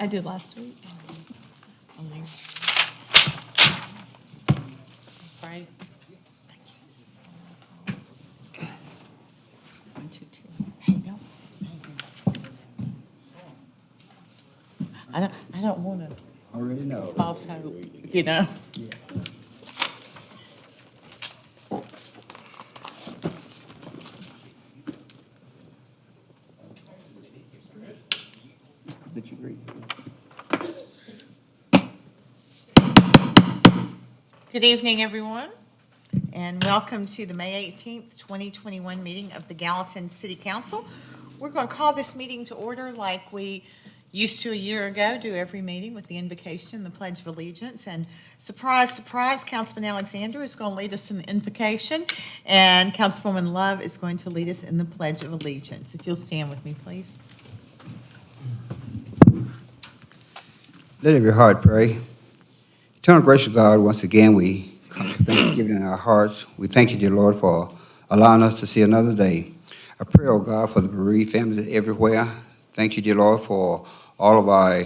I did last week. Right. One, two, two. Hey, don't say anything. I don't want to Already know. false hope, you know? Did you agree? Good evening, everyone, and welcome to the May 18th, 2021 meeting of the Gallatin City Council. We're going to call this meeting to order like we used to a year ago, do every meeting with the invocation, the Pledge of Allegiance. And surprise, surprise, Councilman Alexander is going to lead us in the invocation, and Councilwoman Love is going to lead us in the Pledge of Allegiance. If you'll stand with me, please. Let every heart pray. Eternal gracious God, once again, we come with thanksgiving in our hearts. We thank you, dear Lord, for allowing us to see another day. I pray, oh God, for the bereaved families everywhere. Thank you, dear Lord, for all of our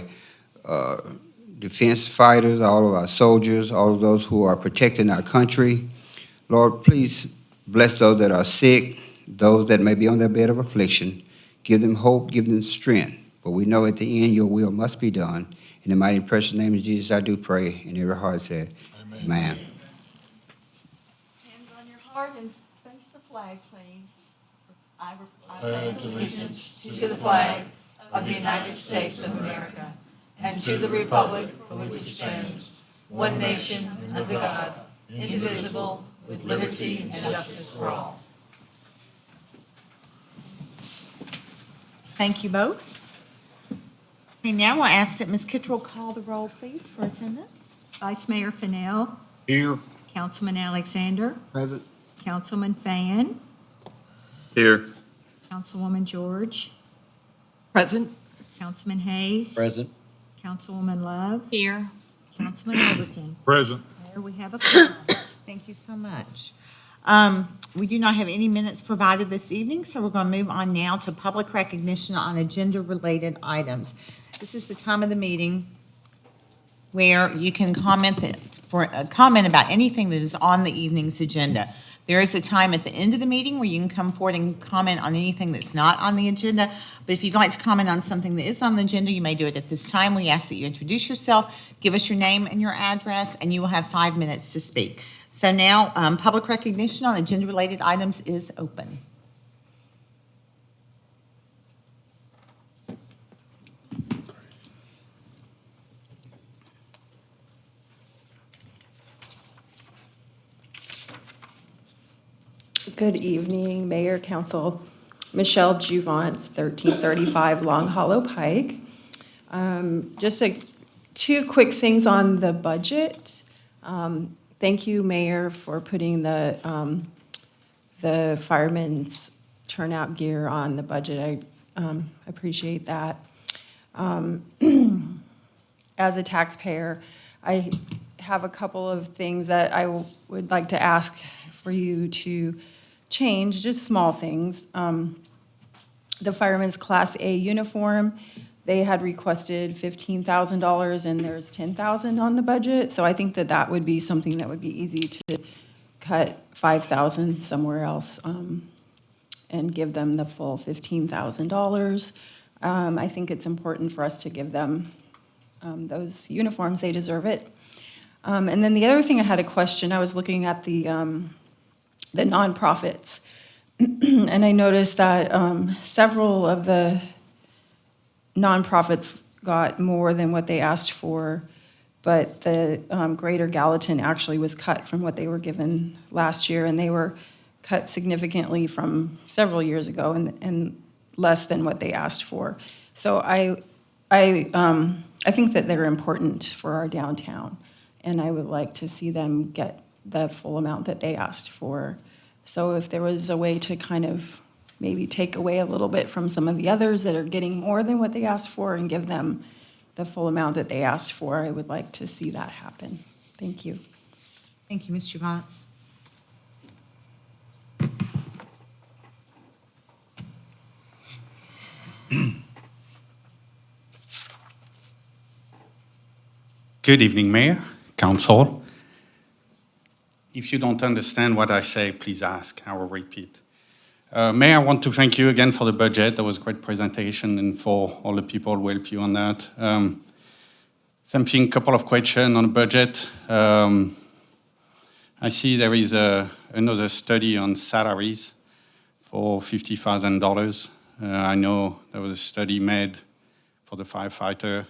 defense fighters, all of our soldiers, all of those who are protecting our country. Lord, please bless those that are sick, those that may be on their bed of affliction. Give them hope, give them strength. But we know at the end your will must be done. In the mighty and precious name of Jesus, I do pray, and every heart said, Amen. Hands on your heart and face the flag, please. I pledge allegiance To the flag of the United States of America and to the republic for which it stands, one nation, under God, indivisible, with liberty and justice for all. Thank you both. Okay, now I'll ask that Ms. Kittrell call the roll, please, for attendance. Vice Mayor Fennell, Here. Councilman Alexander, Present. Councilman Fan, Here. Councilwoman George, Present. Councilman Hayes, Present. Councilwoman Love, Here. Councilman Overton. Present. Mayor, we have a quorum. Thank you so much. We do not have any minutes provided this evening, so we're going to move on now to public recognition on agenda-related items. This is the time of the meeting where you can comment about anything that is on the evening's agenda. There is a time at the end of the meeting where you can come forward and comment on anything that's not on the agenda, but if you'd like to comment on something that is on the agenda, you may do it at this time. We ask that you introduce yourself, give us your name and your address, and you will have 5 minutes to speak. So now, public recognition on agenda-related items is open. Good evening, Mayor, Council. Michelle Juvance, 1335 Long Hollow Pike. Just two quick things on the budget. Thank you, Mayor, for putting the firemen's turnout gear on the budget. I appreciate that. As a taxpayer, I have a couple of things that I would like to ask for you to change, just small things. The fireman's Class A uniform, they had requested $15,000 and there's $10,000 on the budget. So I think that that would be something that would be easy to cut $5,000 somewhere else and give them the full $15,000. I think it's important for us to give them those uniforms. They deserve it. And then the other thing I had a question, I was looking at the nonprofits. And I noticed that several of the nonprofits got more than what they asked for, but the Greater Gallatin actually was cut from what they were given last year, and they were cut significantly from several years ago and less than what they asked for. So I think that they're important for our downtown, and I would like to see them get the full amount that they asked for. So if there was a way to kind of maybe take away a little bit from some of the others that are getting more than what they asked for and give them the full amount that they asked for, I would like to see that happen. Thank you. Thank you, Ms. Juvance. Good evening, Mayor, Council. If you don't understand what I say, please ask. I will repeat. Mayor, I want to thank you again for the budget. That was a great presentation, and for all the people who helped you on that. Couple of questions on the budget. I see there is another study on salaries for $50,000. I know there was a study made for the firefighter,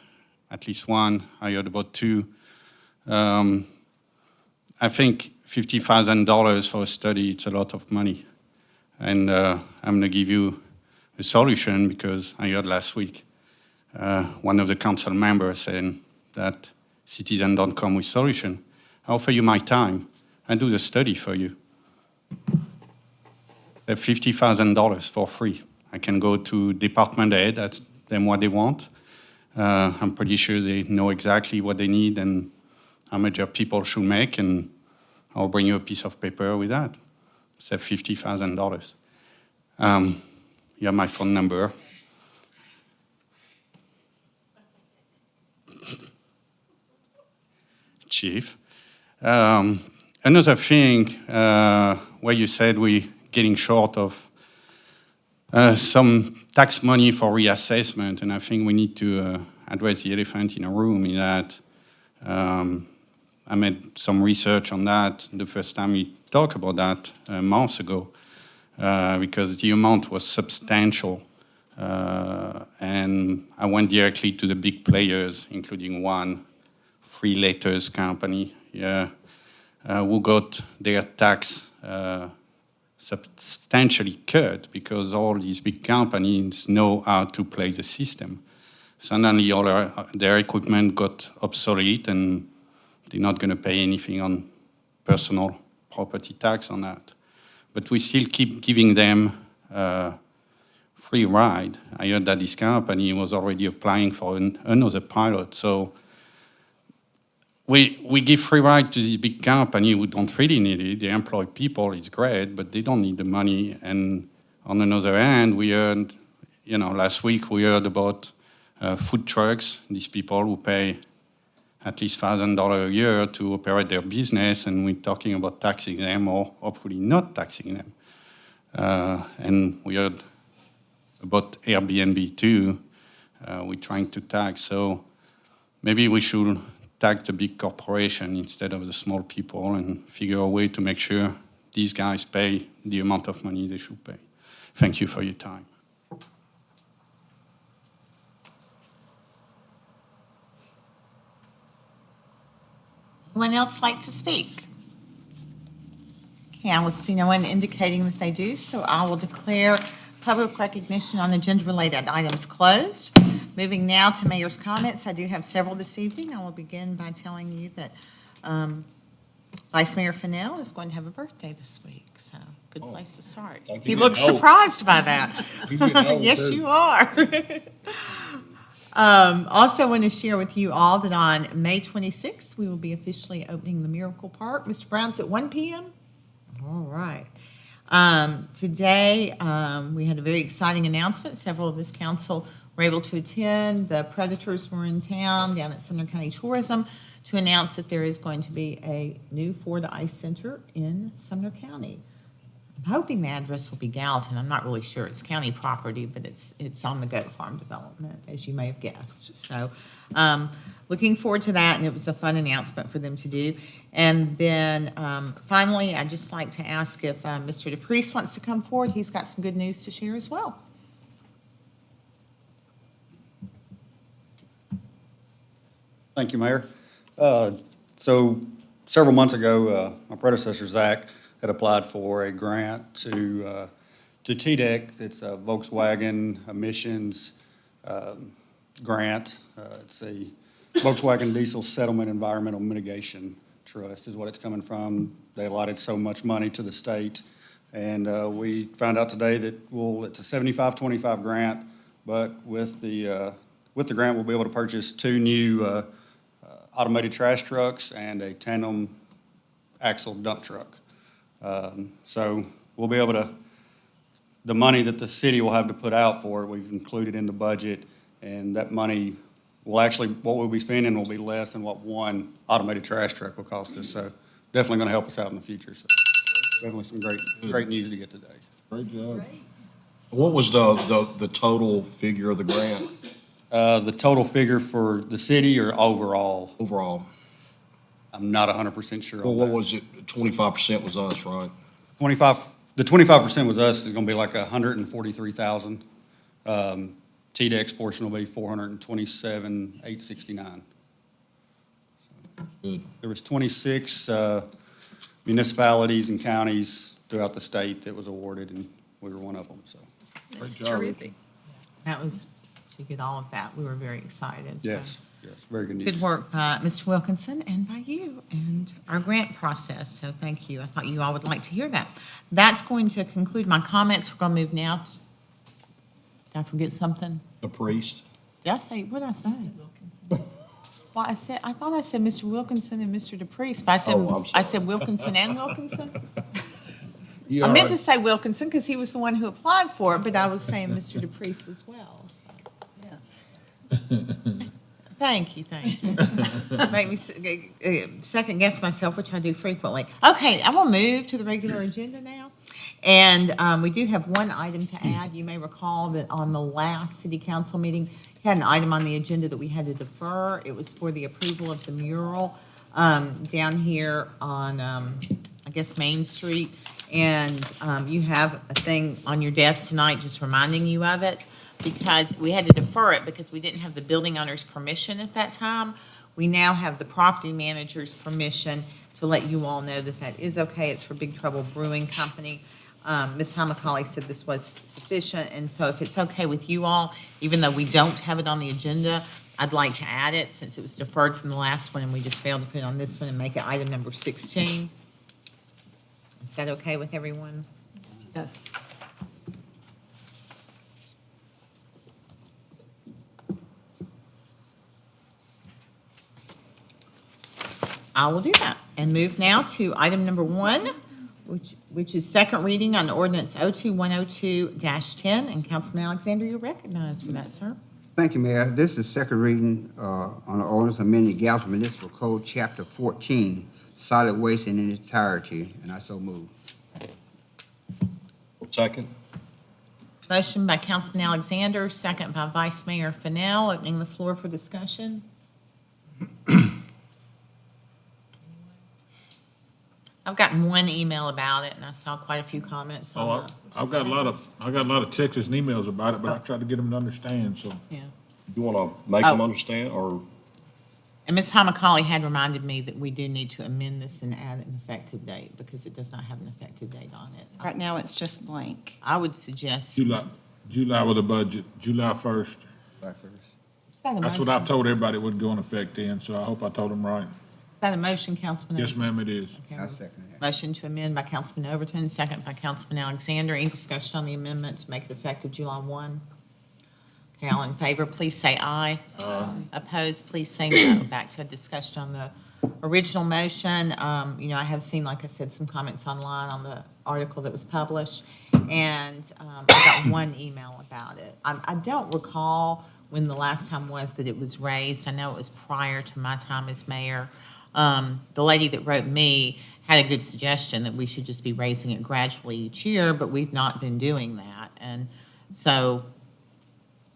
at least one. I heard about two. I think $50,000 for a study, it's a lot of money. And I'm going to give you a solution, because I heard last week one of the council members saying that citizens don't come with solution. I offer you my time. I do the study for you. They're $50,000 for free. I can go to department head, ask them what they want. I'm pretty sure they know exactly what they need and how much job people should make, and I'll bring you a piece of paper with that. It's $50,000. You have my phone number. Chief. Another thing where you said we're getting short of some tax money for reassessment, and I think we need to address the elephant in the room in that I made some research on that the first time we talked about that months ago, because the amount was substantial. And I went directly to the big players, including one free letters company, who got their tax substantially cut because all these big companies know how to play the system. Suddenly all their equipment got obsolete, and they're not going to pay anything on personal property tax on that. But we still keep giving them free ride. I heard that this company was already applying for another pilot. So we give free ride to this big company who don't really need it. They employ people, it's great, but they don't need the money. And on another hand, we heard, last week we heard about food trucks, these people who pay at least $1,000 a year to operate their business, and we're talking about taxing them or hopefully not taxing them. And we heard about Airbnb too. We're trying to tax, so maybe we should tax the big corporation instead of the small people and figure a way to make sure these guys pay the amount of money they should pay. Thank you for your time. Anyone else like to speak? Okay, I will see no one indicating that they do, so I will declare public recognition on agenda-related items closed. Moving now to mayor's comments. I do have several this evening. I will begin by telling you that Vice Mayor Fennell is going to have a birthday this week, so good place to start. He looks surprised by that. Yes, you are. Also want to share with you all that on May 26th, we will be officially opening the Miracle Park. Mr. Brown's at 1 p.m.? All right. Today, we had a very exciting announcement. Several of this council were able to attend. The Predators were in town down at Sumner County Tourism to announce that there is going to be a new Florida Ice Center in Sumner County. I'm hoping the address will be Gallatin. I'm not really sure. It's county property, but it's on the goat farm development, as you may have guessed. So looking forward to that, and it was a fun announcement for them to do. And then finally, I'd just like to ask if Mr. DePriest wants to come forward. He's got some good news to share as well. Thank you, Mayor. So several months ago, my predecessor, Zach, had applied for a grant to TDEC. It's a Volkswagen emissions grant. It's a Volkswagen Diesel Settlement Environmental Mitigation Trust is what it's coming from. They allotted so much money to the state. And we found out today that it's a 75-25 grant, but with the grant, we'll be able to purchase 2 new automated trash trucks and a tandem axle dump truck. So we'll be able to, the money that the city will have to put out for it, we've included in the budget, and that money We'll actually, what we'll be spending will be less than what one automated trash truck will cost us. So definitely going to help us out in the future. So definitely some great news to get today. Great job. What was the total figure of the grant The total figure for the city or overall, overall? I'm not 100% sure Well, on what that. was it? 25% was us, right? 25% was us is going to be like 143,000. TDEC's portion will be 427,869. Good. There was 26 municipalities and counties throughout the state that was awarded, and we were one of them, so. Great job. That was, to get all of that, we were very excited. so. Yes, very good news. Good work by Mr. Wilkinson and by you and our grant process, so thank you. I thought you all would like to hear that. That's going to conclude my comments. We're going to move now. Did I forget something? The priest. Did I say, what did I say? Well, I thought I said Mr. Wilkinson and Mr. DePriest, but Oh, I'm I said Wilkinson and Wilkinson. You I all meant right? to say Wilkinson because he was the one who applied for it, but I was saying Mr. DePriest as well. so. Thank you. Make me second guess myself, which I do frequently. Okay, I will move to the regular agenda now. And we do have one item to add. You may recall that on the last city council meeting, we had an item on the agenda that we had to defer. It was for the approval of the mural down here on, I guess, Main Street. And you have a thing on your desk tonight just reminding you of it, because we had to defer it because we didn't have the building owner's permission at that time. We now have the property manager's permission to let you all know that that is okay. It's for Big Trouble Brewing Company. Ms. Hamacali said this was sufficient, and so if it's okay with you all, even though we don't have it on the agenda, I'd like to add it since it was deferred from the last one and we just failed to put it on this one and make it item number 16. Is that okay with everyone? Yes. I will do that and move now to item number 1, which is second reading on ordinance 02102-10. And Councilman Alexander, you're recognized for that, sir. Thank you, Mayor. This is second reading on the ordinance amending Gallatin Municipal Code, Chapter 14, solid waste in its entirety, and I so move. Second. Motion by Councilman Alexander, second by Vice Mayor Fennell. Opening the floor for discussion. I've gotten one email about it, and I saw quite a few comments Oh, on I've got a lot of texts and emails about it, but I tried to get them to understand, so. yeah. You want to make them understand, or And Ms. Hamacali had reminded me that we do need to amend this and add an effective date because it does not have an effective date on it. Right now, it's just blank. I would suggest. July with a budget, July 1st. Is that a That's what motion? I've told everybody would go in effect then, so I hope I told them right. Is that a motion, Councilman? Yes, ma'am, it is. Okay. I second that. Motion to amend by Councilman Overton, second by Councilman Alexander. Any discussion on the amendment to make it effective July 1? Okay, all in favor, please say aye. Opposed, please say no. Back to a discussion on the original motion. I have seen, like I said, some comments online on the article that was published, and I got one email about it. I don't recall when the last time was that it was raised. I know it was prior to my time as mayor. The lady that wrote me had a good suggestion that we should just be raising it gradually each year, but we've not been doing that. And so,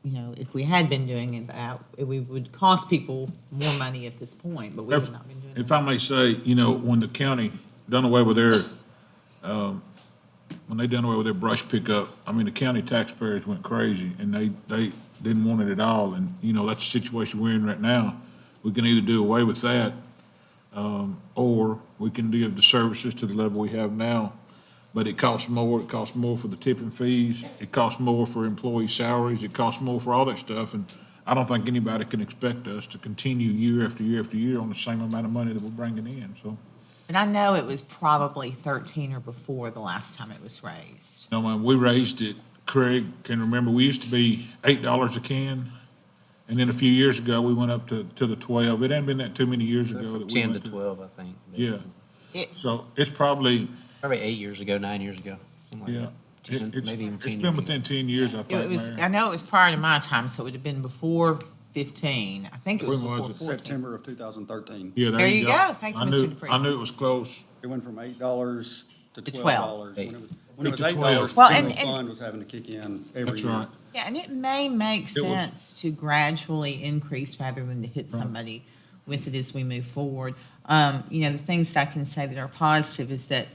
if we had been doing it, it would cost people more money at this point, but we have not been doing it. If I may say, when the county done away with their, when they done away with their brush pickup, the county taxpayers went crazy and they didn't want it at all. And, that's the situation we're in right now. We can either do away with that, or we can give the services to the level we have now. But it costs more. It costs more for the tipping fees. It costs more for employee salaries. It costs more for all that stuff. And I don't think anybody can expect us to continue year after year after year on the same amount of money that we're bringing in, so. But I know it was probably 13 or before the last time it was raised. No, man, we raised it, Craig can remember, we used to be $8 a can. And then a few years ago, we went up to the 12. It hadn't been that too many years ago. From that we 10 to went 12, I think. Yeah. It- So it's probably, Probably 8 years ago, 9 years ago, something yeah. like that. 10, maybe even 10 It's years been ago. within 10 years, I It think, was, Mayor. I know it was prior to my time, so it would have been before 15. I think it was When was before it? 14. September of 2013. Yeah, There you go. Thank you, I Mr. knew, DePriest. I knew it was close. It went from $8 to To $12. When it was To $8, 12. the Well, general and- fund was having to kick in every That's year. right. Yeah, and it may make It was- sense to gradually increase rather than to hit somebody with it as we move forward. The things that I can say that are positive is that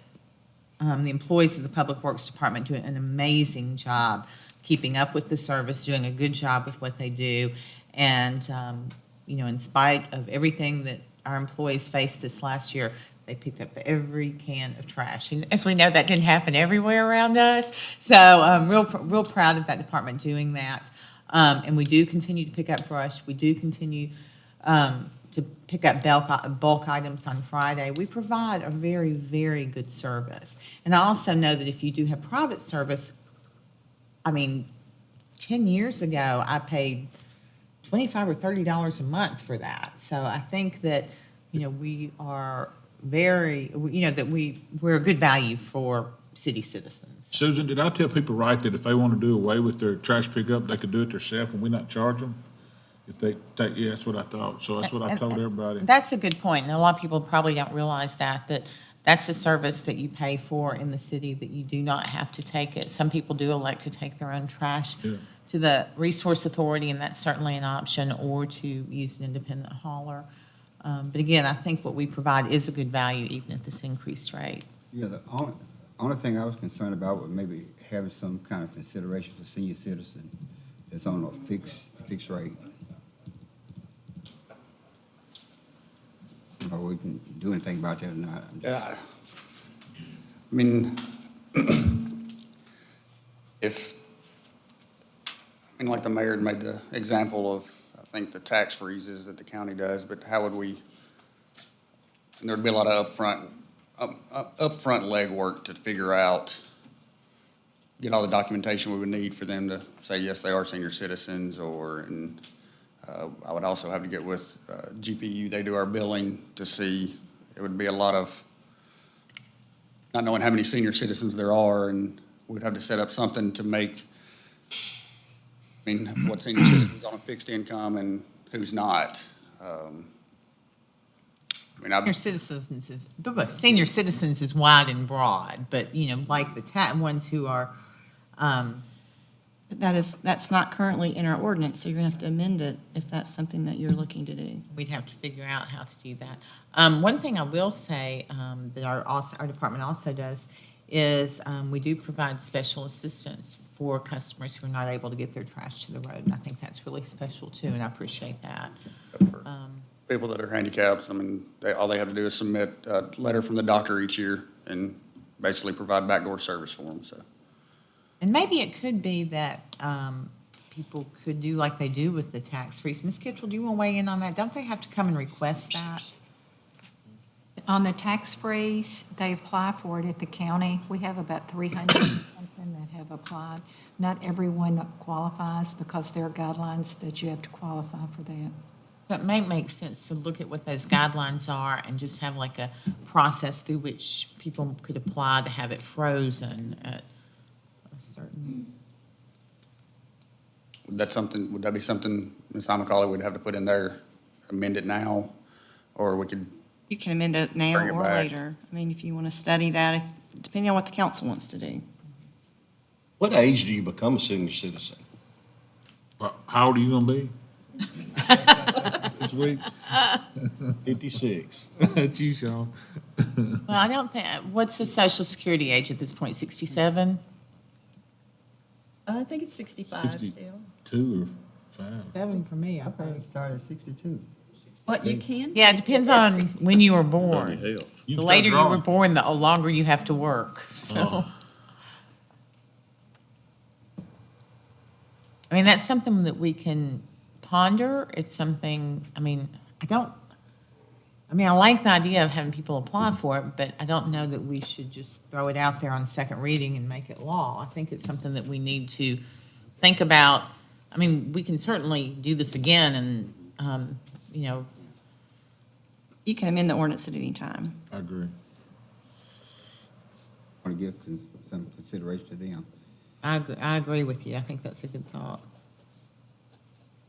the employees of the Public Works Department do an amazing job keeping up with the service, doing a good job with what they do. And, in spite of everything that our employees faced this last year, they picked up every can of trash. And as we know, that didn't happen everywhere around us. So I'm real proud of that department doing that. And we do continue to pick up brush. We do continue to pick up bulk items on Friday. We provide a very, very good service. And I also know that if you do have private service, 10 years ago, I paid $25 or $30 a month for that. So I think that, we are very, that we're a good value for city citizens. Susan, did I tell people right that if they want to do away with their trash pickup, they could do it themselves and we not charge them? If they take, yeah, that's what I thought. So that's what I told everybody. That's a good point, and a lot of people probably don't realize that that's a service that you pay for in the city, that you do not have to take it. Some people do elect to take their own trash Yeah. to the resource authority, and that's certainly an option, or to use an independent hauler. But again, I think what we provide is a good value even at this increased rate. Yeah, the only thing I was concerned about was maybe having some kind of consideration for senior citizens that's on a fixed rate. Or we can do anything about that or not. Yeah. I mean, like the mayor had made the example of, I think, the tax freezes that the county does, but how would we, and there'd be a lot of upfront legwork to figure out, get all the documentation we would need for them to say, yes, they are senior citizens, and I would also have to get with GPU, they do our billing, to see, it would be a lot of not knowing how many senior citizens there are, and we'd have to set up something to make, what senior citizens on a fixed income and who's not. Senior citizens is wide and broad, but, like the ones who are, But that's not currently in our ordinance, so you're gonna have to amend it if that's something that you're looking to do. we'd have to figure out how to do that. One thing I will say that our department also does is we do provide special assistance for customers who are not able to get their trash to the road, and I think that's really special too, and I appreciate that. People that are handicapped, all they have to do is submit a letter from the doctor each year and basically provide backdoor service for them, so. And maybe it could be that people could do like they do with the tax freeze. Ms. Kitchell, do you want to weigh in on that? Don't they have to come and request that? On the tax freeze, they apply for it at the county. We have about 300 and something that have applied. Not everyone qualifies because there are guidelines that you have to qualify for that. So it may make sense to look at what those guidelines are and just have like a process through which people could apply to have it frozen at a certain. Would that be something, Ms. Amacaulay would have to put in there, amend it now, or we could, You can amend it now Bring it or back. later. If you want to study that, depending on what the council wants to do. What age do you become a senior citizen? How old are you gonna be? This week? 56. That's you, Sean. Well, I don't think, what's the social security age at this point, 67? I think it's 65 60. still. 2 or 5. 7 for me, I I thought it think. started at 62. What, you can? Yeah, it depends on when you were born. You The start later you were drawing. born, the longer you have to work, so. Oh. That's something that we can ponder. It's something, I like the idea of having people apply for it, but I don't know that we should just throw it out there on second reading and make it law. I think it's something that we need to think about. We can certainly do this again and, You can amend the ordinance at any time. I agree. Want to give some consideration to them. I agree with you. I think that's a good thought.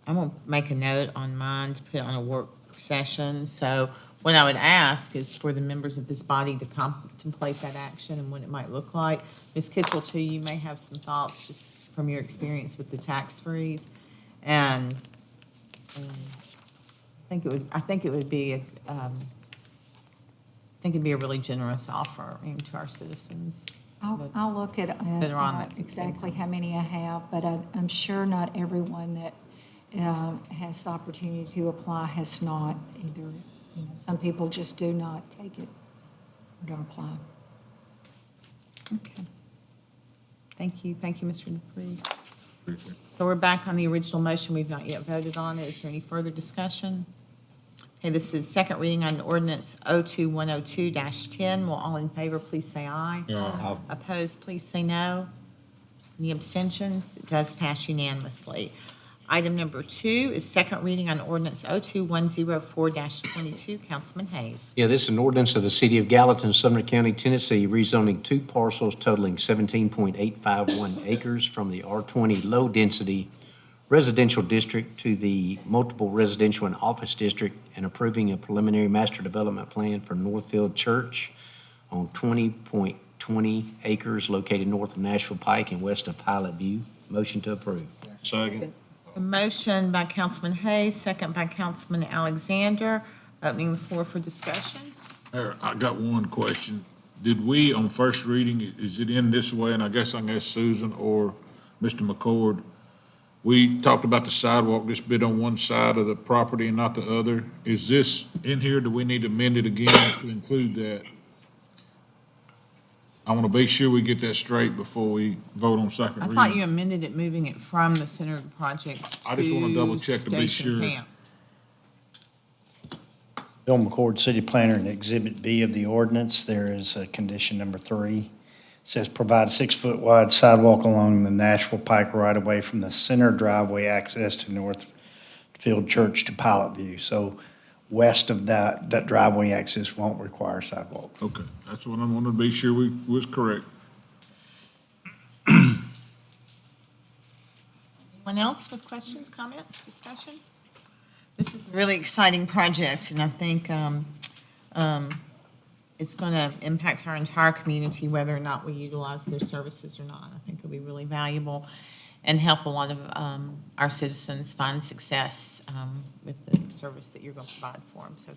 I'm gonna make a note on mine to put on a work session. So what I would ask is for the members of this body to contemplate that action and what it might look like. Ms. Kitchell, too, you may have some thoughts just from your experience with the tax freeze. And I think it would be, I think it'd be a really generous offer to our citizens. I'll look at That are on that. exactly how many I have, but I'm sure not everyone that has the opportunity to apply has not either. You know, some people just do not take it or don't apply. Okay. Thank you, Mr. Dupree. So we're back on the original motion we've not yet voted on. Is there any further discussion? Okay, this is second reading on ordinance 02102-10. Will all in favor please say aye? Aye. Opposed, please say no. Any abstentions? It does pass unanimously. Item number 2 is second reading on ordinance 02104-22. Councilman Hayes. Yeah, this is an ordinance of the City of Gallatin, Sumner County, Tennessee, rezoning 2 parcels totaling 17.851 acres from the R20 Low Density Residential District to the Multiple Residential and Office District, and approving a preliminary master development plan for Northfield Church on 20.20 acres located north of Nashville Pike and west of Pilot View. Motion to approve. Second. A motion by Councilman Hayes, second by Councilman Alexander. Opening the floor for discussion. Mayor, I got one question. Did we, on first reading, is it in this way, and I guess I can ask Susan or Mr. McCord, we talked about the sidewalk, this bit on one side of the property and not the other. Is this in here? Do we need to amend it again to include that? I want to be sure we get that straight before we vote on second I reading. thought you amended it, moving it from the center of the project I just wanna double check to be Station sure. Camp. Bill McCord, City Planner, in Exhibit B of the ordinance, there is condition number 3. It says, provide 6-foot wide sidewalk along the Nashville Pike right-of-way from the center driveway access to Northfield Church to Pilot View. So west of that driveway access won't require sidewalk. Okay, that's what I wanted to be sure we was correct. Anyone else with questions, comments, discussion? This is a really exciting project, and I think it's going to impact our entire community, whether or not we utilize their services or not. I think it'll be really valuable and help a lot of our citizens find success with the service that you're going to provide for them. So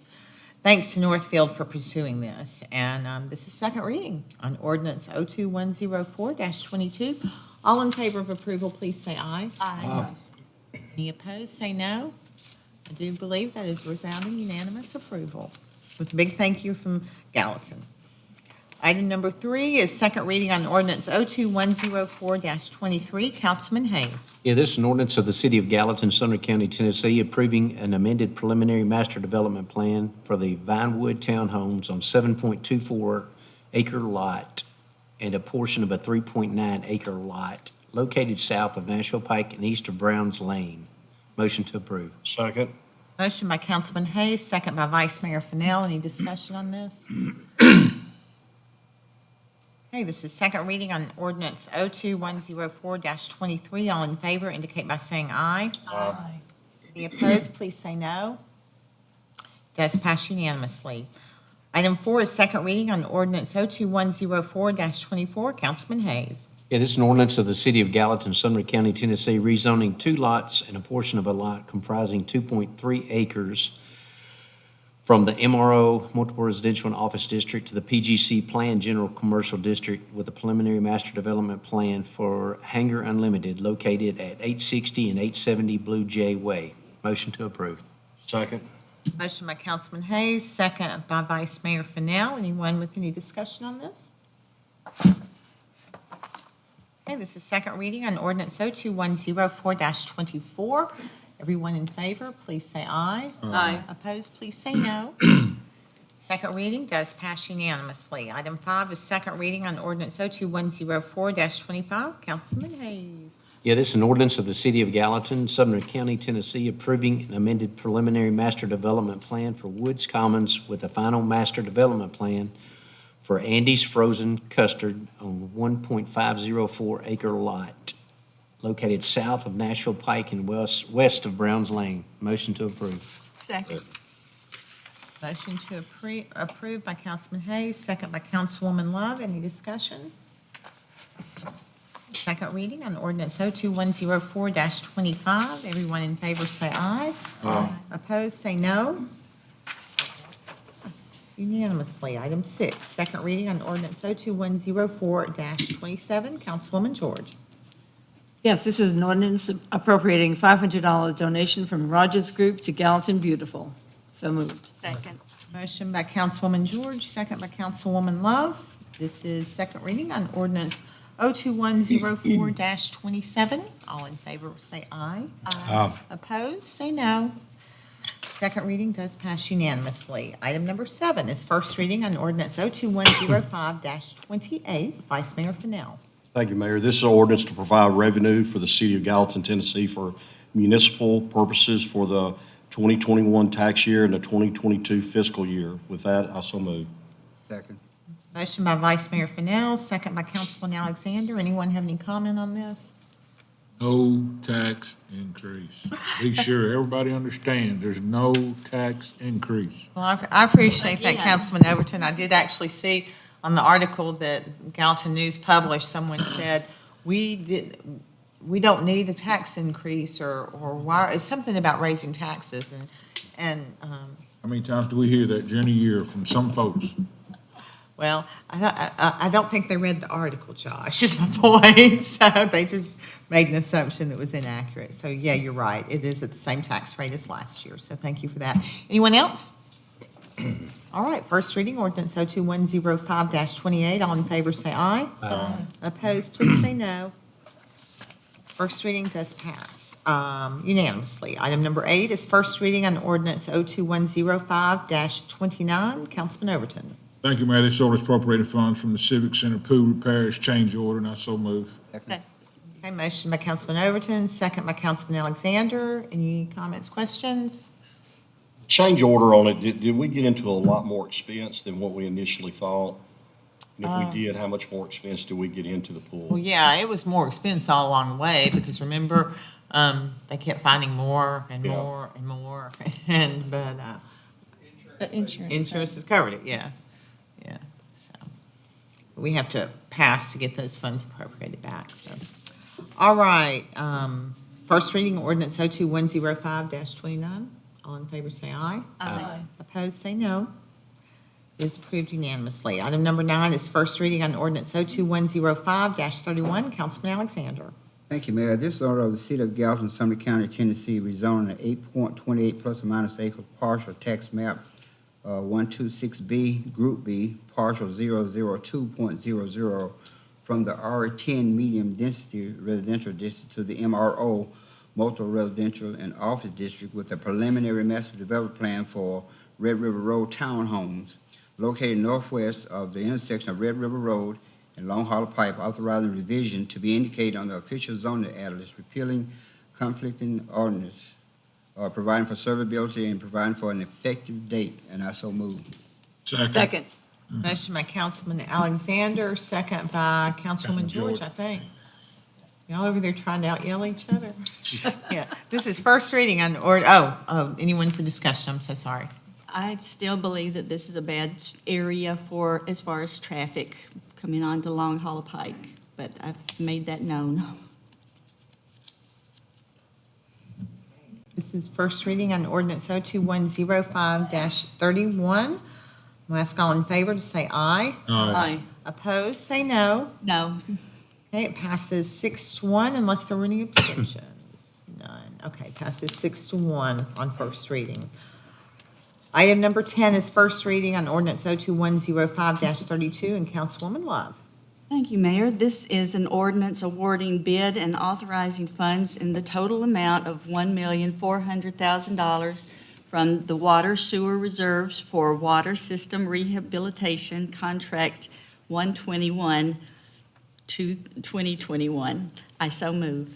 thanks to Northfield for pursuing this. And this is second reading on ordinance 02104-22. All in favor of approval, please say aye. Aye. Any opposed, say no. I do believe that is resounding unanimous approval, with a big thank you from Gallatin. Item number 3 is second reading on ordinance 02104-23. Councilman Hayes. Yeah, this is an ordinance of the City of Gallatin, Sumner County, Tennessee, approving an amended preliminary master development plan for the Vinewood Townhomes on 7.24 acre lot and a portion of a 3.9 acre lot located south of Nashville Pike and east of Browns Lane. Motion to approve. Second. Motion by Councilman Hayes, second by Vice Mayor Fennell. Any discussion on this? Okay, this is second reading on ordinance 02104-23. All in favor indicate by saying aye. Aye. Any opposed, please say no. Does pass unanimously. Item 4 is second reading on ordinance 02104-24. Councilman Hayes. Yeah, this is an ordinance of the City of Gallatin, Sumner County, Tennessee, rezoning 2 lots and a portion of a lot comprising 2.3 acres from the MRO, Multiple Residential and Office District, to the PGC Plan General Commercial District with a preliminary master development plan for Hangar Unlimited located at 860 and 870 Blue Jay Way. Motion to approve. Second. Motion by Councilman Hayes, second by Vice Mayor Fennell. Anyone with any discussion on this? Okay, this is second reading on ordinance 02104-24. Everyone in favor, please say aye. Aye. Opposed, please say no. Second reading does pass unanimously. Item 5 is second reading on ordinance 02104-25. Councilman Hayes. Yeah, this is an ordinance of the City of Gallatin, Sumner County, Tennessee, approving an amended preliminary master development plan for Woods Commons with a final master development plan for Andy's Frozen Custard on 1.504 acre lot located south of Nashville Pike and west of Browns Lane. Motion to approve. Second. Motion to approve by Councilman Hayes, second by Councilwoman Love. Any discussion? Second reading on ordinance 02104-25. Everyone in favor say aye. Aye. Opposed, say no. Yes, unanimously. Item 6, second reading on ordinance 02104-27. Councilwoman George. Yes, this is an ordinance appropriating $500 donation from Rogers Group to Gallatin Beautiful. So moved. Second. Motion by Councilwoman George, second by Councilwoman Love. This is second reading on ordinance 02104-27. All in favor say aye. Aye. Opposed, say no. Second reading does pass unanimously. Item number 7 is first reading on ordinance 02105-28. Vice Mayor Fennell. Thank you, Mayor. This is an ordinance to provide revenue for the city of Gallatin, Tennessee for municipal purposes for the 2021 tax year and the 2022 fiscal year. With that, I so move. Second. Motion by Vice Mayor Fennell, second by Councilman Alexander. Anyone have any comment on this? No tax increase. Be sure everybody understands, there's no tax increase. Well, I appreciate that, Again. Councilman Overton. I did actually see on the article that Gallatin News published, someone said, we don't need a tax increase, or why, it's something about raising taxes, and How many times do we hear that during a year from some folks? well, I don't think they read the article, Josh, is my point. So they just made an assumption that was inaccurate. So yeah, you're right. It is at the same tax rate as last year. So thank you for that. Anyone else? All right, first reading ordinance 02105-28. All in favor say aye. Aye. Opposed, please say no. First reading does pass unanimously. Item number 8 is first reading on ordinance 02105-29. Councilman Overton. Thank you, Mayor. This order is appropriated funds from the Civic Center pool repairs change order, and I so move. Okay, motion by Councilman Overton, second by Councilman Alexander. Any comments, questions? Change order on it, did we get into a lot more expense than what we initially thought? And if we did, how much more expense did we get into the pool? Well, yeah, it was more expense all along the way, because remember, they kept finding more and Yeah. more and more, but Insurance. insurance has covered it, yeah, so. We have to pass to get those funds appropriated back, so. All right, first reading ordinance 02105-29. All in favor say aye. Aye. Opposed, say no. It is approved unanimously. Item number 9 is first reading on ordinance 02105-31. Councilman Alexander. Thank you, Mayor. This order of the City of Gallatin, Sumner County, Tennessee, rezoning an 8.28 plus or minus acre partial tax map 126B, Group B, partial 002.00 from the R10 medium density residential district to the MRO multi-residential and office district with a preliminary master development plan for Red River Road townhomes located northwest of the intersection of Red River Road and Long Hollow Pipe, authorizing revision to be indicated on the official zoning atlas, repealing conflicting ordinance, providing for servability and providing for an effective date, and I so move. Second. Motion by Councilman Alexander, second by Councilwoman George, I think. Y'all over there trying to out-yell each other? Yeah, this is first reading on, anyone for discussion? I'm so sorry. I still believe that this is a bad area for, as far as traffic coming onto Long Hollow Pike, but I've made that known. This is first reading on ordinance 02105-31. I'll ask all in favor to say aye. Aye. Opposed, say no. No. Okay, it passes 6-1 unless there were any abstentions. None. Okay, passes 6-1 on first reading. Item number 10 is first reading on ordinance 02105-32, and Councilwoman Love. Thank you, Mayor. This is an ordinance awarding bid and authorizing funds in the total amount of $1,400,000 from the Water Sewer Reserves for Water System Rehabilitation Contract 121 to 2021. I so move.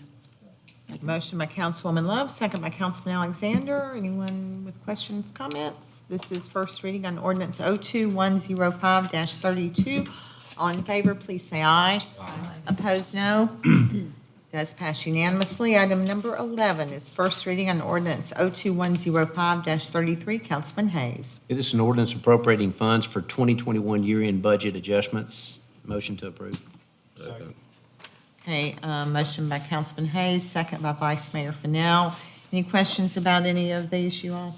Motion by Councilwoman Love, second by Councilman Alexander. Anyone with questions, comments? This is first reading on ordinance 02105-32. All in favor, please say aye. Aye. Opposed, no. Does pass unanimously. Item number 11 is first reading on ordinance 02105-33. Councilman Hayes. It is an ordinance appropriating funds for 2021 year-end budget adjustments. Motion to approve. Okay, motion by Councilman Hayes, second by Vice Mayor Fennell. Any questions about any of these, you all?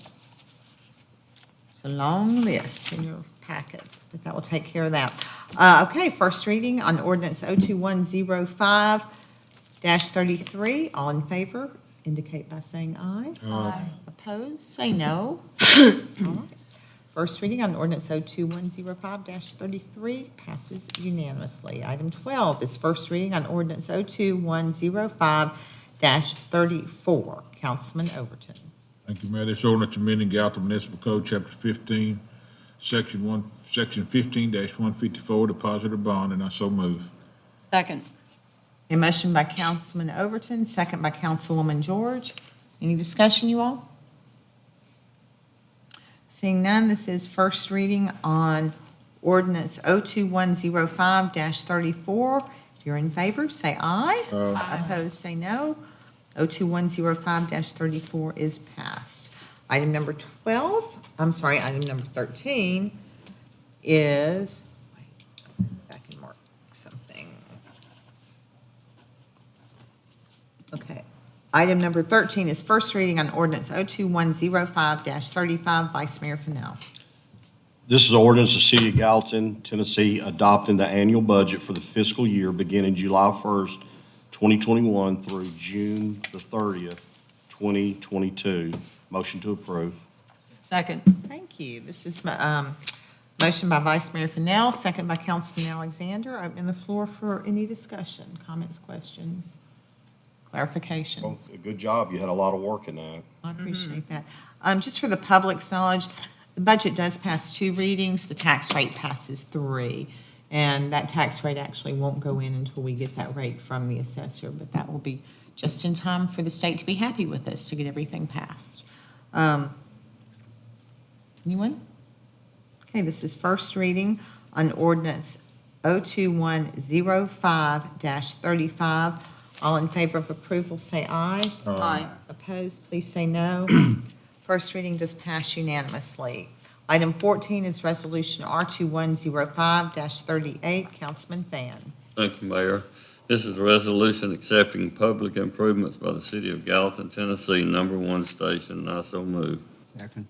It's a long list in your packet, but that will take care of that. Okay, first reading on ordinance 02105-33. All in favor, indicate by saying aye. Aye. Opposed, say no. All right. First reading on ordinance 02105-33 passes unanimously. Item 12 is first reading on ordinance 02105-34. Councilman Overton. Thank you, Mayor. This ordinance amending Gallatin Municipal Code, Chapter 15, Section 15-154, deposit or bond, and I so move. Second. A motion by Councilman Overton, second by Councilwoman George. Any discussion, you all? Seeing none, this is first reading on ordinance 02105-34. If you're in favor, say aye. Aye. Opposed, say no. 02105-34 is passed. Item number 13 is, wait, I can mark something. Okay. Item number 13 is first reading on ordinance 02105-35. Vice Mayor Fennell. This is an ordinance of the City of Gallatin, Tennessee, adopting the annual budget for the fiscal year beginning July 1st, 2021 through June the 30th, 2022. Motion to approve. Second. Thank you. This is motion by Vice Mayor Fennell, second by Councilman Alexander. Open the floor for any discussion, comments, questions, clarifications. Well, good job. You had a lot of work in that. I appreciate that. Just for the public's knowledge, the budget does pass 2 readings, the tax rate passes 3. And that tax rate actually won't go in until we get that rate from the assessor, but that will be just in time for the state to be happy with us to get everything passed. Anyone? Okay, this is first reading on ordinance 02105-35. All in favor of approval, say aye. Aye. Opposed, please say no. First reading does pass unanimously. Item 14 is Resolution R2105-38. Councilman Fan. Thank you, Mayor. This is a resolution accepting public improvements by the City of Gallatin, Tennessee, number 1 station, and I so move. Second.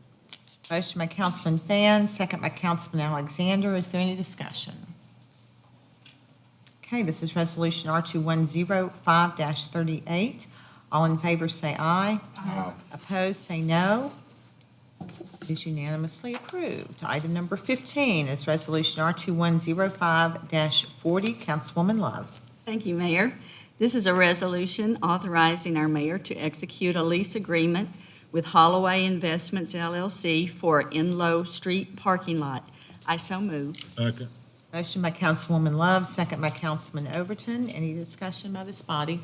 Motion by Councilman Fan, second by Councilman Alexander. Is there any discussion? Okay, this is Resolution R2105-38. All in favor, say aye. Aye. Opposed, say no. It is unanimously approved. Item number 15 is Resolution R2105-40. Councilwoman Love. Thank you, Mayor. This is a resolution authorizing our mayor to execute a lease agreement with Holloway Investments LLC for Enlow Street parking lot. I so move. Second. Motion by Councilwoman Love, second by Councilman Overton. Any discussion by this body?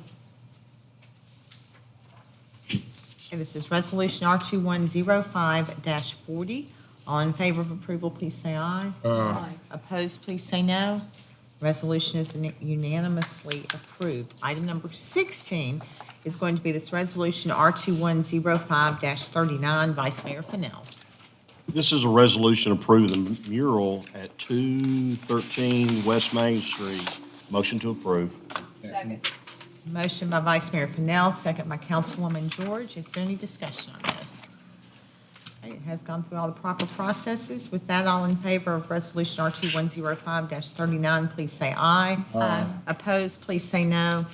Okay, this is Resolution R2105-40. All in favor of approval, please say aye. Aye. Opposed, please say no. Resolution is unanimously approved. Item number 16 is going to be this Resolution R2105-39. Vice Mayor Fennell. This is a resolution approving the mural at 213 West Main Street. Motion to approve. Second. Motion by Vice Mayor Fennell, second by Councilwoman George. Is there any discussion on this? Okay, it has gone through all the proper processes. With that, all in favor of Resolution R2105-39, please say aye. Aye. Opposed, please say no.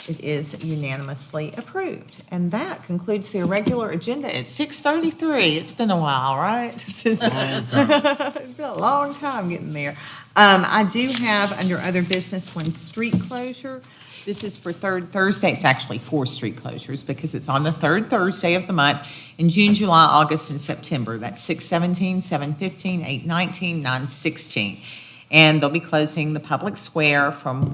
It is unanimously approved. And that concludes the irregular agenda at 6:33. It's been a while, right? It's been a long time getting there. I do have, under other business, one street closure. This is for third Thursday. It's actually 4 street closures because it's on the third Thursday of the month in June, July, August, and September. That's 6/17, 7/15, 8/19, 9/16. And they'll be closing the public square from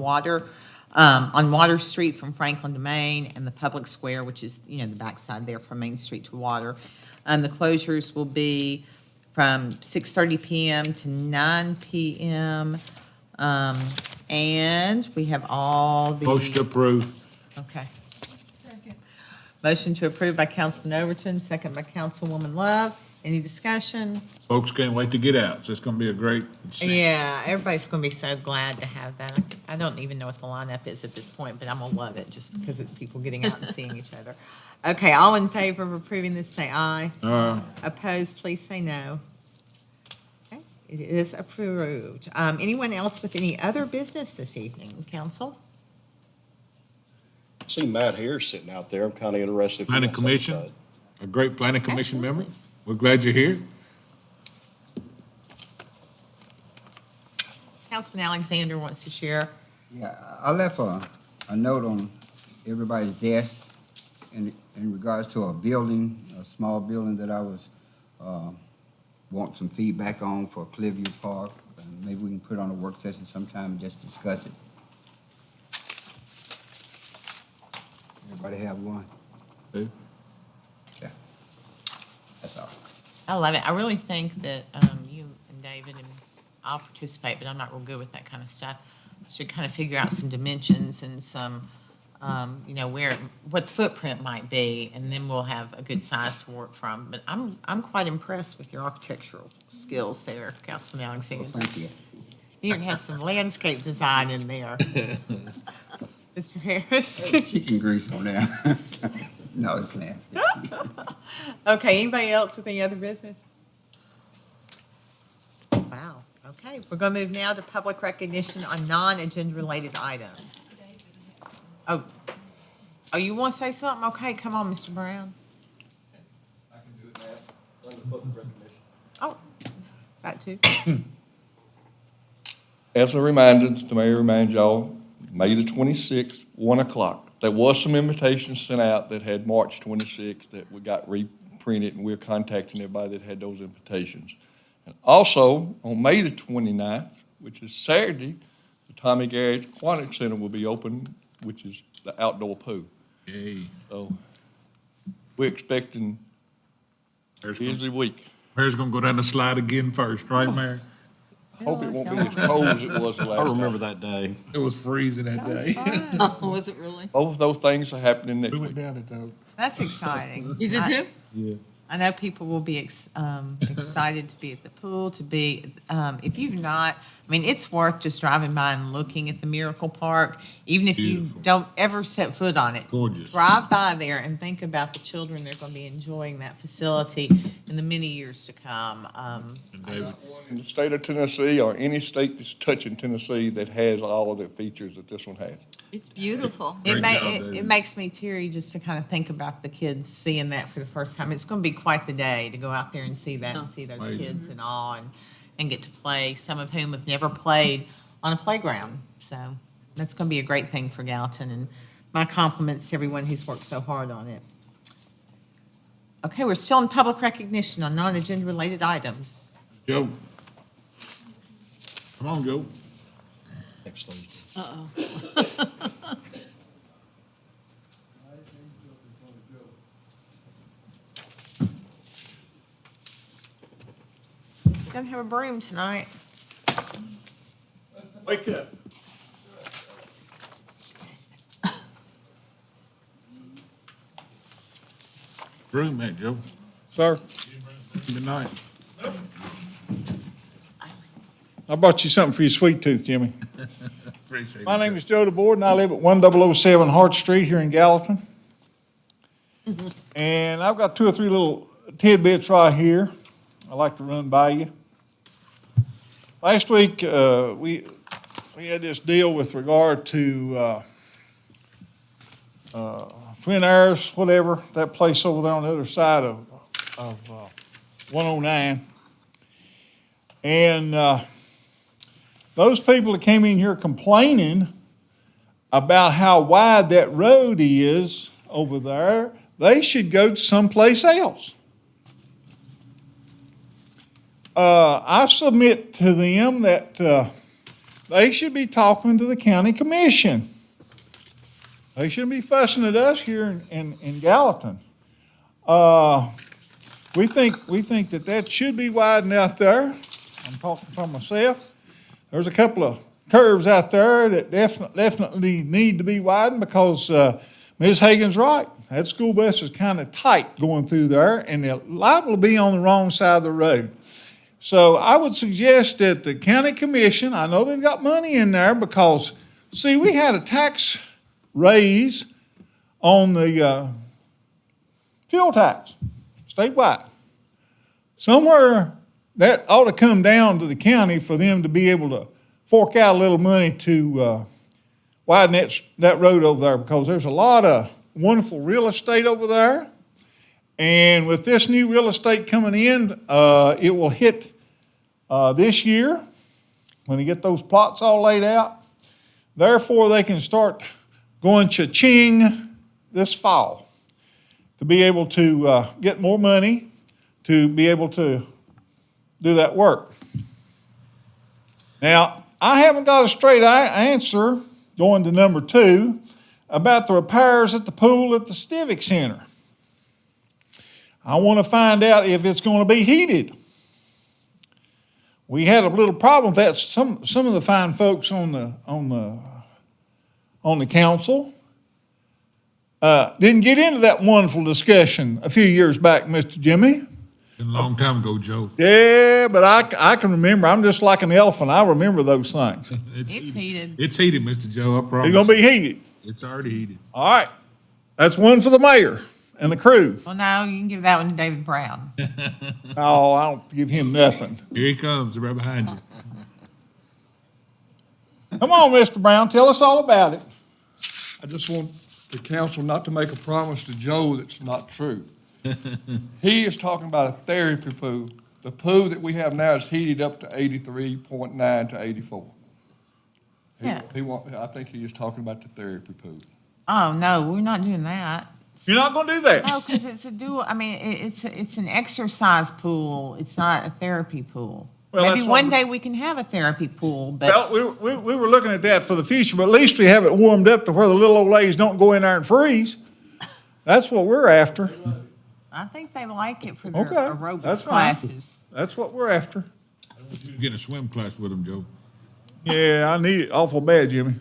on Water Street from Franklin to Main, and the public square, which is, the backside there from Main Street to Water. The closures will be from 6:30 p.m. to 9 p.m. And we have all the. Motion to approve. Okay. Motion to approve by Councilman Overton, second by Councilwoman Love. Any discussion? Folks can't wait to get out, so it's gonna be a great. Yeah, everybody's gonna be so glad to have that. I don't even know what the lineup is at this point, but I'm gonna love it just because it's people getting out and seeing each other. Okay, all in favor of approving this, say aye. Opposed, please say no. Okay, it is approved. Anyone else with any other business this evening, council? I see Matt here sitting out there. I'm kind of interested. if he Planning has something to Commission, say. a great planning commission member. Absolutely. We're glad you're here. Councilman Alexander wants to share. Yeah, I left a note on everybody's desk in regards to a building, a small building that I was, want some feedback on for Clearview Park. And maybe we can put on a work session sometime and just discuss it. Everybody have one? Okay. Yeah. That's all. I love it. I really think that you and David, and I'll participate, but I'm not real good with that kind of stuff, should kind of figure out some dimensions and some, what the footprint might be, and then we'll have a good size to work from. But I'm quite impressed with your architectural skills there, Councilman Well, Alexander. thank you. You even have some landscape design in there. Mr. Harris? She can grease on that. No, it's nasty. Okay, anybody else with any other business? Wow, okay, we're gonna move now to public recognition on non-agenda related items. Oh, you want to say something? Okay, come on, Mr. Brown. I can do it now, under public recognition. Oh, got to. As a reminder, the mayor reminds y'all, May the 26th, 1 o'clock. There was some invitations sent out that had March 26th that we got reprinted, and we're contacting everybody that had those invitations. And also, on May the 29th, which is Saturday, the Tommy Garrett Aquatic Center will be open, which is the outdoor pool. Yay. So we're expecting a busy week. Mayor's gonna go down the slide again first, right, Mayor? Hope it won't be as cold as it was the last I time. remember that day. It was freezing that day. Oh, was it really? Both of those things are happening next We week. went down it though. That's exciting. You did too? Yeah. I know people will be excited to be at the pool, if you've not, I mean, it's worth just driving by and looking at the Miracle Park, even if you Beautiful. don't ever set foot on it. Gorgeous. Drive by there and think about the children that are going to be enjoying that facility in the many years to come. And David, In the state of Tennessee, or any state that's touching Tennessee that has all of the features that this one has. It's beautiful. It Great job, it David. makes me teary just to kind of think about the kids seeing that for the first time. It's going to be quite the day to go out there and see that and see those Amazing. kids and all and get to play, some of whom have never played on a playground. So that's going to be a great thing for Gallatin, and my compliments to everyone who's worked so hard on it. Okay, we're still in public recognition on non-agenda related items. Joe. Come on, Joe. Next Thursday. Uh-oh. Don't have a broom tonight. Wake up. Room, man, Joe. Sir, Good night. I brought you something for your sweet tooth, Jimmy. Appreciate it. My name is Joe DeBoard, and I live at 1007 Hart Street here in Gallatin. And I've got 2 or 3 little tidbits right here I'd like to run by you. Last week, we had this deal with regard to Twin Airs, whatever, that place over there on the other side of 109. And those people that came in here complaining about how wide that road is over there, they should go to someplace else. I submit to them that they should be talking to the county commission. They shouldn't be fussing at us here in Gallatin. We think that should be widened out there. I'm talking for myself. There's a couple of curves out there that definitely need to be widened because Ms. Hagan's right. That school bus is kind of tight going through there, and they're liable to be on the wrong side of the road. So I would suggest that the county commission, I know they've got money in there because, see, we had a tax raise on the fuel tax statewide. Somewhere that ought to come down to the county for them to be able to fork out a little money to widen that road over there, because there's a lot of wonderful real estate over there. And with this new real estate coming in, it will hit this year when they get those plots all laid out. Therefore, they can start going cha-ching this fall to be able to get more money to be able to do that work. Now, I haven't got a straight answer, going to number 2, about the repairs at the pool at the Civic Center. I want to find out if it's going to be heated. We had a little problem with that. Some of the fine folks on the council didn't get into that wonderful discussion a few years back, Mr. Jimmy. Been a long time ago, Joe. Yeah, but I can remember. I'm just like an elephant. I remember those things. It's heated. It's heated, Mr. Joe, I promise. It's going to be heated. It's already heated. All right. That's one for the mayor and the crew. Well, no, you can give that one to David Brown. Oh, I don't give him nothing. Here he comes, right behind you. Come on, Mr. Brown, tell us all about it. I just want the council not to make a promise to Joe that's not true. He is talking about a therapy pool. The pool that we have now is heated up to 83.9 to 84. Yeah. I think he is talking about the therapy pool. Oh, no, we're not doing that. You're not going to do that? No, because it's a dual, I mean, it's an exercise pool. It's not a therapy pool. Well, Maybe that's one what day we can have a therapy pool, but Well, we were looking at that for the future, but at least we have it warmed up to where the little old ladies don't go in there and freeze. That's what we're after. I think they like it for their Okay, aerobics that's fine. classes. That's what we're after. You get a swim class with him, Joe. Yeah, I need it awful bad, Jimmy.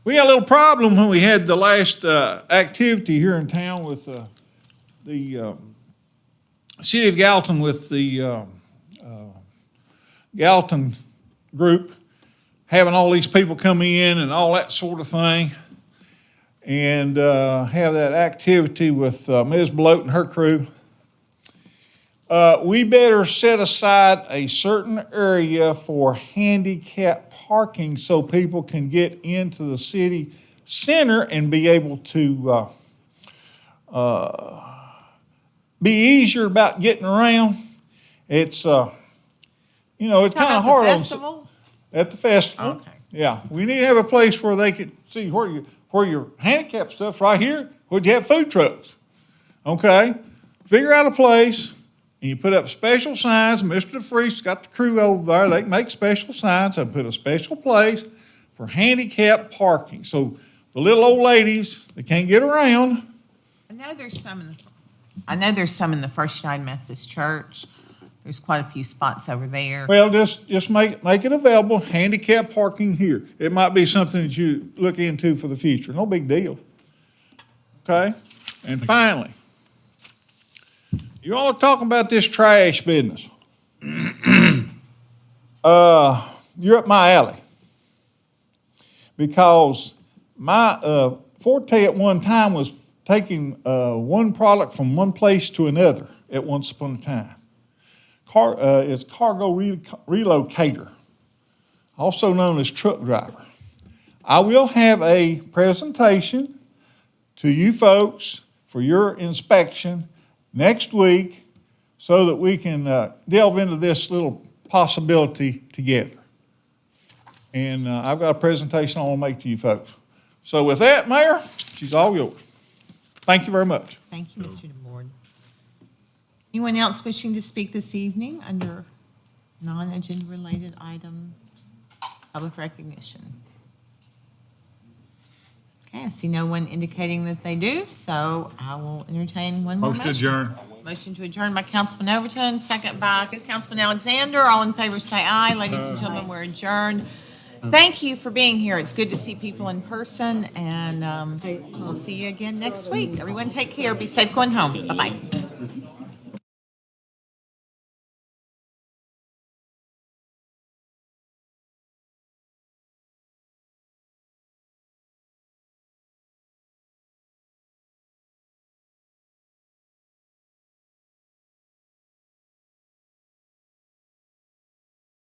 We had a little problem when we had the last activity here in town with the City of Gallatin, with the Gallatin group, having all these people come in and all that sort of thing, and have that activity with Ms. Bloat and her crew. We better set aside a certain area for handicap parking so people can get into the city center and be able to be easier about getting around. It's, it's kind of hard on. Festival? At the festival. Okay. Yeah, we need to have a place where they could see where your handicap stuff's right here, where you have food trucks. Okay? Figure out a place, and you put up special signs. Mr. DeFree's got the crew over there. They can make special signs and put a special place for handicap parking. So the little old ladies, they can't get around. I know there's some in the First United Methodist Church. There's quite a few spots over there. Well, just make it available, handicap parking here. It might be something that you look into for the future. No big deal. Okay? And finally, you all are talking about this trash business. You're up my alley. Because my forte at one time was taking one product from one place to another at once upon a time. It's cargo relocator, also known as truck driver. I will have a presentation to you folks for your inspection next week so that we can delve into this little possibility together. And I've got a presentation I want to make to you folks. So with that, Mayor, she's all yours. Thank you very much. Thank you, Mr. DeBoard. Anyone else wishing to speak this evening under non-agenda related items, public recognition? Okay, I see no one indicating that they do, so I will entertain one more Motion to motion. adjourn. Motion to adjourn by Councilman Overton, second by Councilman Alexander. All in favor say aye. Ladies and gentlemen, we're adjourned. Thank you for being here. It's good to see people in person, and we'll see you again next week. Everyone take care. Be safe going home. Bye-bye.